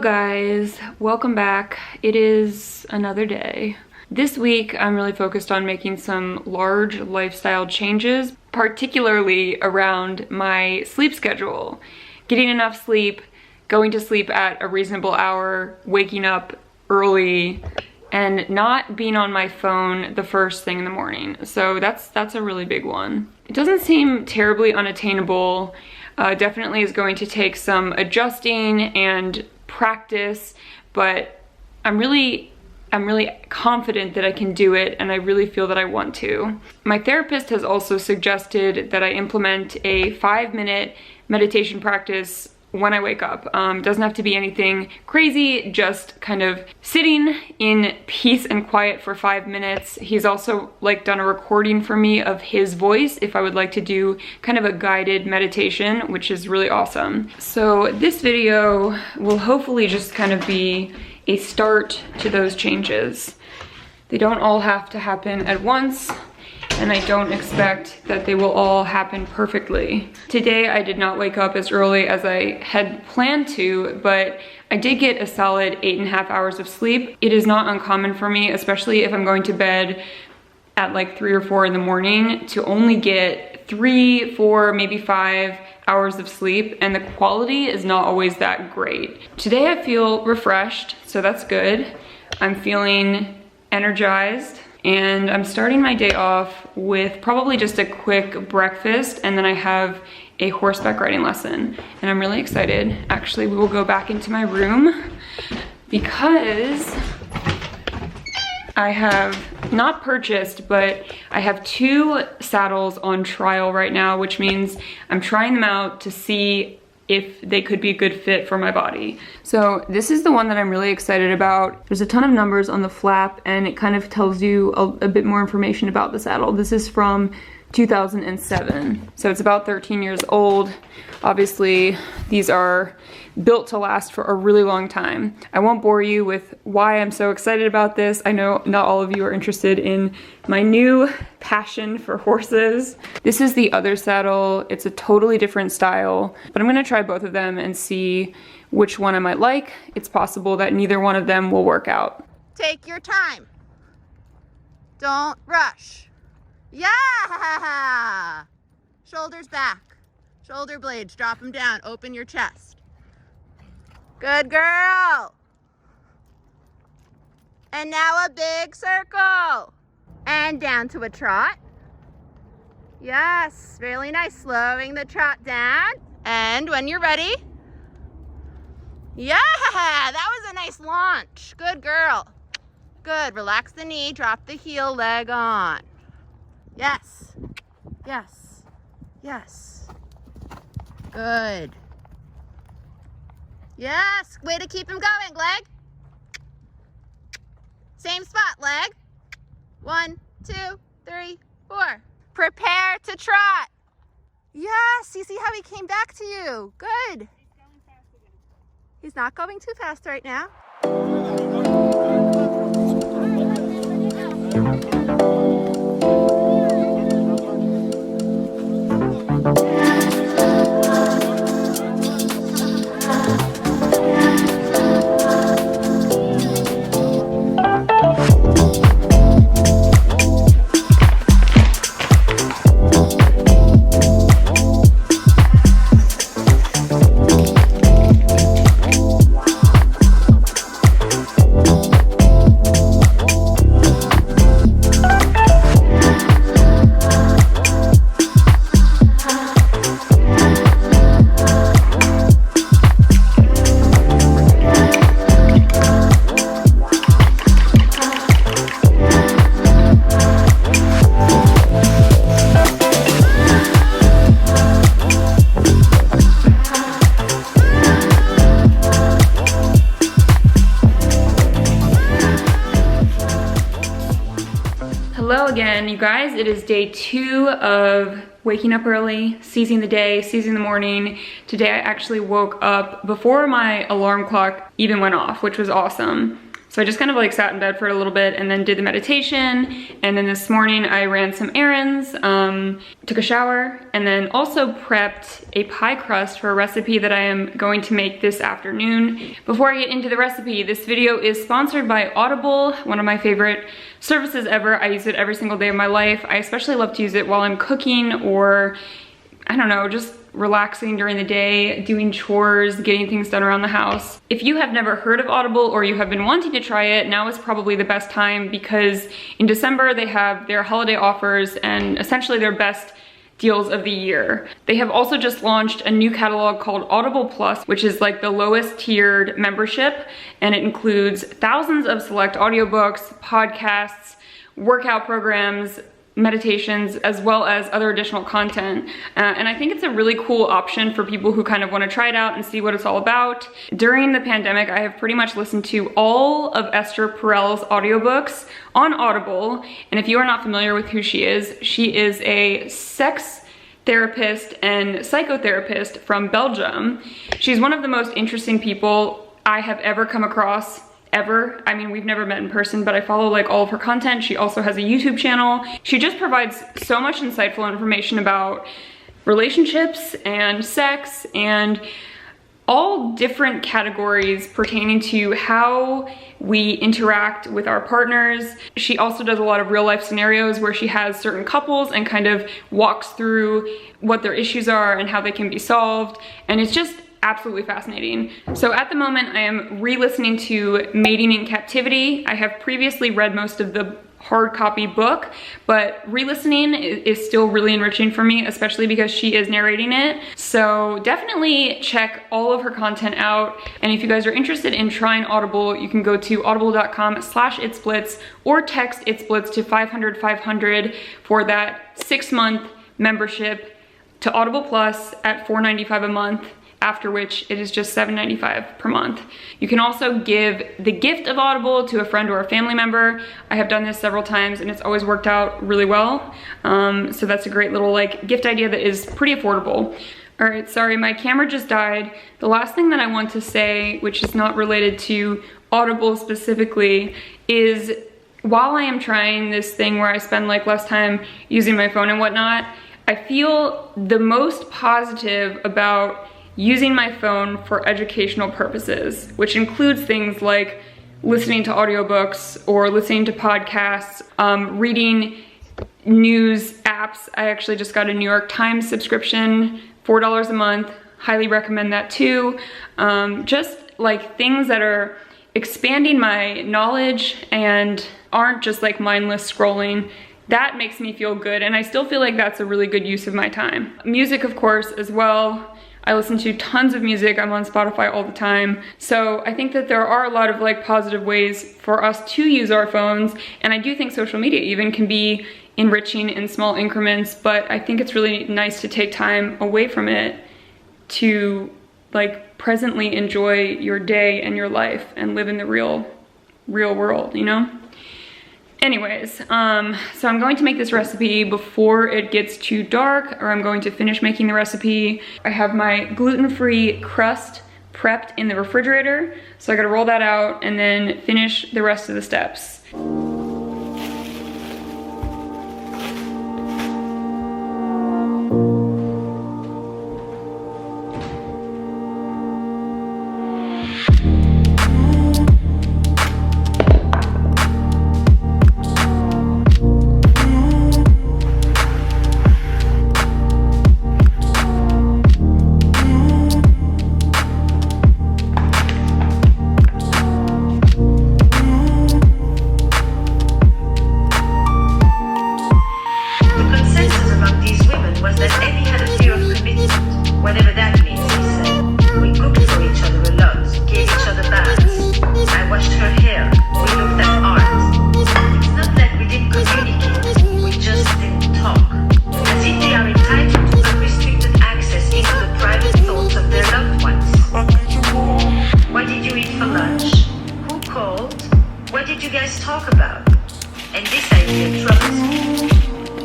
guys, welcome back. It is another day. This week I'm really focused on making some large lifestyle changes, particularly around my sleep schedule. Getting enough sleep, going to sleep at a reasonable hour, waking up early, and not being on my phone the first thing in the morning. So that's a really big one. It doesn't seem terribly unattainable. Definitely is going to take some adjusting and practice, but I'm really confident that I can do it, and I really feel that I want to. My therapist has also suggested that I implement a 5-minute meditation practice when I wake up. Doesn't have to be anything crazy, just kind of sitting in peace and quiet for 5 minutes. He's also done a recording for me of his voice if I would like to do kind of a guided meditation, which is really awesome. So this video will hopefully just kind of be a start to those changes. They don't all have to happen at once, and I don't expect that they will all happen perfectly. Today I did not wake up as early as I had planned to, but I did get a solid 8.5 hours of sleep. It is not uncommon for me, especially if I'm going to bed at 3 or 4 in the morning, to only get 3, 4, maybe 5 hours of sleep, and the quality is not always that great. Today I feel refreshed, so that's good. I'm feeling energized, and I'm starting my day off with probably just a quick breakfast, and then I have a horseback riding lesson, and I'm really excited. Actually, we will go back into my room because I have not purchased, but I have 2 saddles on trial right now, which means I'm trying them out to see if they could be a good fit for my body. So this is the one that I'm really excited about. There's a ton of numbers on the flap, and it kind of tells you a bit more information about the saddle. This is from 2007, so it's about 13 years old. Obviously, these are built to last for a really long time. I won't bore you with why I'm so excited about this. I know not all of you are interested in my new passion for horses. This is the other saddle. It's a totally different style, but I'm gonna try both of them and see which one I might like. It's possible that neither one of them will work out. Take your time. Don't rush. Yeah! Shoulders back. Shoulder blades, drop them down. Open your chest. Good girl. And now a big circle. And down to a trot. Yes, really nice. Slowing the trot down. And when you're ready. Yeah, that was a nice launch. Good girl. Good. Relax the knee, drop the heel, leg on. Yes. Yes. Yes. Good. Yes. Way to keep him going, leg. Same spot, leg. 1, 2, 3, 4. Prepare to trot. Yes. You see how he came back to you. Good. He's going fast again. He's not going too fast right now. Hello again, you guys. It is day 2 of waking up early, seizing the day, seizing the morning. Today I actually woke up before my alarm clock even went off, which was awesome. So I just kind of like sat in bed for a little bit and then did the meditation. And then this morning I ran some errands, took a shower, and then also prepped a pie crust for a recipe that I am going to make this afternoon. Before I get into the recipe, this video is sponsored by Audible, one of my favorite services ever. I use it every single day of my life. I especially love to use it while I'm cooking or, I don't know, just relaxing during the day, doing chores, getting things done around the house. If you have never heard of Audible or you have been wanting to try it, now is probably the best time because in December they have their holiday offers and essentially their best deals of the year. They have also just launched a new catalog called Audible Plus, which is like the lowest tiered membership, and it includes thousands of select audiobooks, podcasts, workout programs, meditations, as well as other additional content. And I think it's a really cool option for people who kind of want to try it out and see what it's all about. During the pandemic, I have pretty much listened to all of Esther Perel's audiobooks on Audible. And if you are not familiar with who she is a sex therapist and psychotherapist from Belgium. She's one of the most interesting people I have ever come across. Ever. I mean, we've never met in person, but I follow like all of her content. She also has a YouTube channel. She just provides so much insightful information about relationships and sex and all different categories pertaining to how we interact with our partners. She also does a lot of real life scenarios where she has certain couples and kind of walks through what their issues are and how they can be solved. And it's just absolutely fascinating. So at the moment I am re-listening to Mating in Captivity. I have previously read most of the hard copy book, but re-listening is still really enriching for me, especially because she is narrating it. So definitely check all of her content out. And if you guys are interested in trying Audible, you can go to audible.com/itsblitzzz or text itsblitzzz to 500-500 for that 6-month membership to Audible Plus at $4.95 a month, after which it is just $7.95 per month. You can also give the gift of Audible to a friend or a family member. I have done this several times and it's always worked out really well. So that's a great little like gift idea that is pretty affordable. All right, sorry, my camera just died. The last thing that I want to say, which is not related to Audible specifically, is while I am trying this thing where I spend like less time using my phone and whatnot, I feel the most positive about using my phone for educational purposes, which includes things like listening to audiobooks or listening to podcasts, reading news apps. I actually just got a New York Times subscription, $4 a month. Highly recommend that too. Just like things that are expanding my knowledge and aren't just like mindless scrolling. That makes me feel good, and I still feel like that's a really good use of my time. Music, of course, as well. I listen to tons of music. I'm on Spotify all the time. So I think that there are a lot of like positive ways for us to use our phones. And I do think social media even can be enriching in small increments, but I think it's really nice to take time away from it to like presently enjoy your day and your life and live in the real world, you know? Anyways, so I'm going to make this recipe before it gets too dark, or I'm going to finish making the recipe. I have my gluten-free crust prepped in the refrigerator, so I gotta roll that out and then finish the rest of the steps.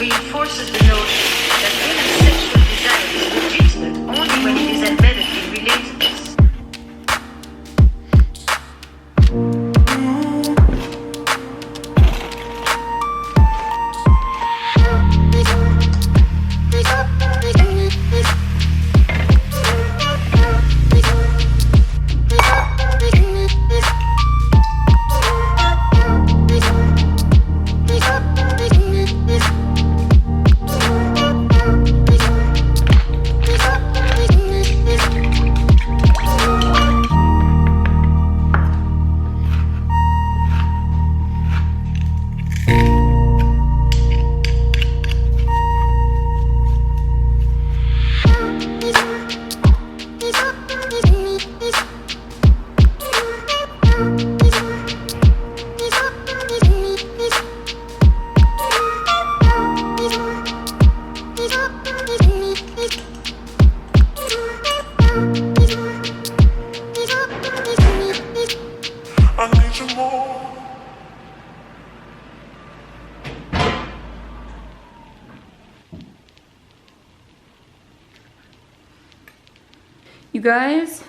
reinforces the notion that women's sexual desire is legitimate only when it is embedded in relatedness. You guys,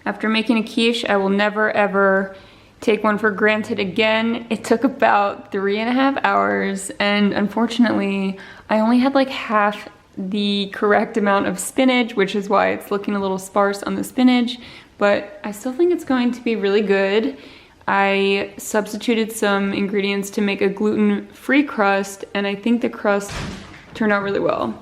after making a quiche, I will never ever take one for granted again. It took about 3.5 hours, and unfortunately, I only had like half the correct amount of spinach, which is why it's looking a little sparse on the spinach, but I still think it's going to be really good. I substituted some ingredients to make a gluten-free crust, and I think the crust turned out really well.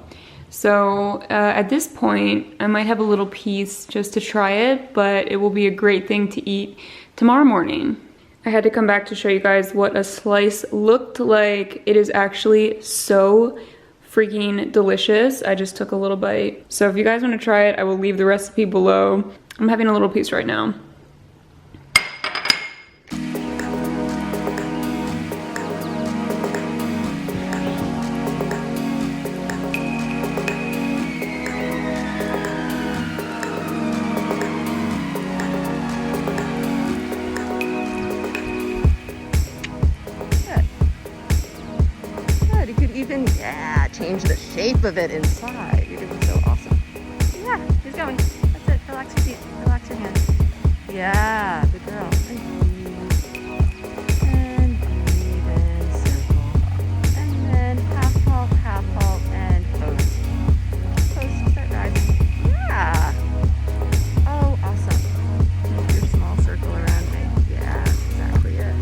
So at this point, I might have a little piece just to try it, but it will be a great thing to eat tomorrow morning. I had to come back to show you guys what a slice looked like. It is actually so freaking delicious. I just took a little bite. So if you guys want to try it, I will leave the recipe below. I'm having a little piece right now. Yeah, change the shape of it inside. You're doing so awesome. Yeah, keep going. That's it. Relax your feet. Relax your hands. Yeah, good girl. And breathe and circle. And then half halt, and post. Post, start rising. Yeah. Oh, awesome. Make your small circle around me. Yeah, that's exactly it.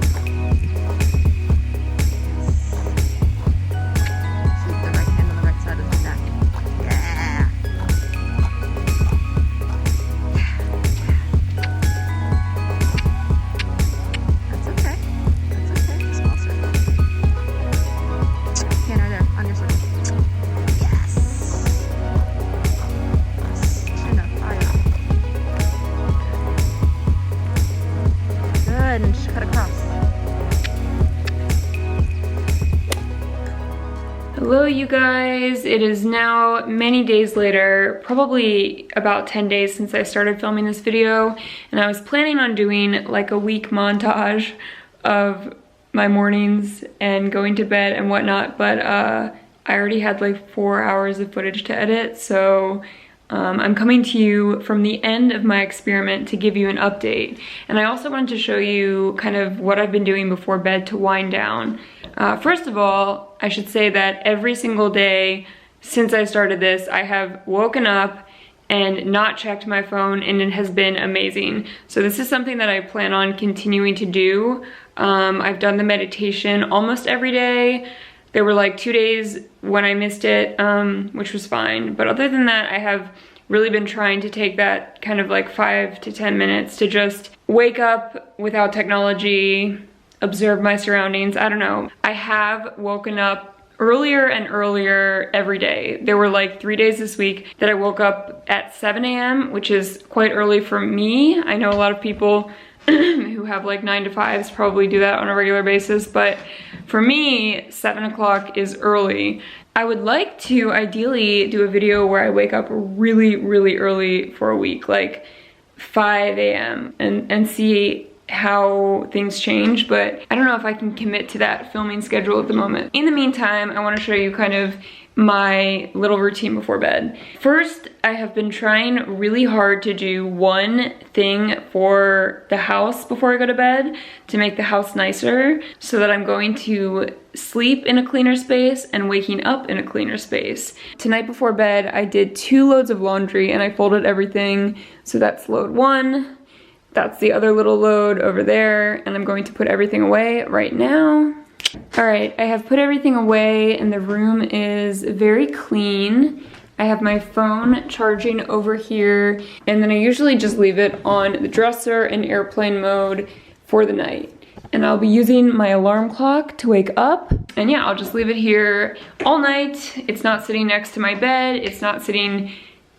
And cut across. Hello you guys, it is now many days later, probably about 10 days since I started filming this video, and I was planning on doing like a week montage of my mornings and going to bed and whatnot, but I already had like 4 hours of footage to edit, so I'm coming to you from the end of my experiment to give you an update. And I also wanted to show you kind of what I've been doing before bed to wind down. First of all, I should say that every single day since I started this, I have woken up and not checked my phone, and it has been amazing. So this is something that I plan on continuing to do. I've done the meditation almost every day. There were like 2 days when I missed it, which was fine. But other than that, I have really been trying to take that kind of like 5 to 10 minutes to just wake up without technology, observe my surroundings. I don't know. I have woken up earlier and earlier every day. There were like 3 days this week that I woke up at 7 a.m., which is quite early for me. I know a lot of people who have like 9 to 5s probably do that on a regular basis, but for me, 7 o'clock is early. I would like to ideally do a video where I wake up really, really early for a week, like 5 a.m. and see how things change, but I don't know if I can commit to that filming schedule at the moment. In the meantime, I want to show you kind of my little routine before bed. First, I have been trying really hard to do one thing for the house before I go to bed to make the house nicer, so that I'm going to sleep in a cleaner space and waking up in a cleaner space. Tonight before bed, I did 2 loads of laundry and I folded everything. So that's load 1. That's the other little load over there, and I'm going to put everything away right now. All right, I have put everything away and the room is very clean. I have my phone charging over here, and then I usually just leave it on the dresser in airplane mode for the night. And I'll be using my alarm clock to wake up. And yeah, I'll just leave it here all night. It's not sitting next to my bed. It's not sitting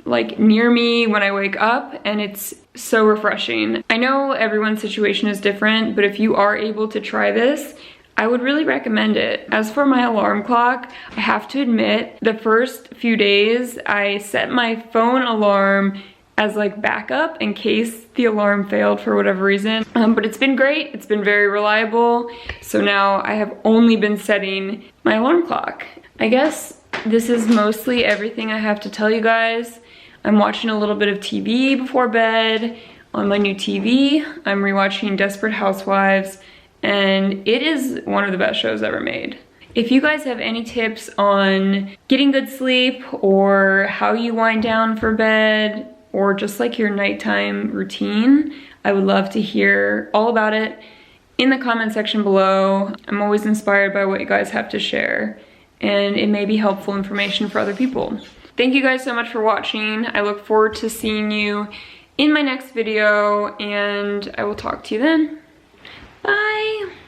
like near me when I wake up, and it's so refreshing. I know everyone's situation is different, but if you are able to try this, I would really recommend it. As for my alarm clock, I have to admit, the first few days I set my phone alarm as like backup in case the alarm failed for whatever reason. But it's been great, it's been very reliable. So now I have only been setting my alarm clock. I guess this is mostly everything I have to tell you guys. I'm watching a little bit of TV before bed on my new TV. I'm rewatching Desperate Housewives, and it is one of the best shows ever made. If you guys have any tips on getting good sleep or how you wind down for bed or just like your nighttime routine, I would love to hear all about it in the comment section below. I'm always inspired by what you guys have to share, and it may be helpful information for other people. Thank you guys so much for watching. I look forward to seeing you in my next video, and I will talk to you then. Bye!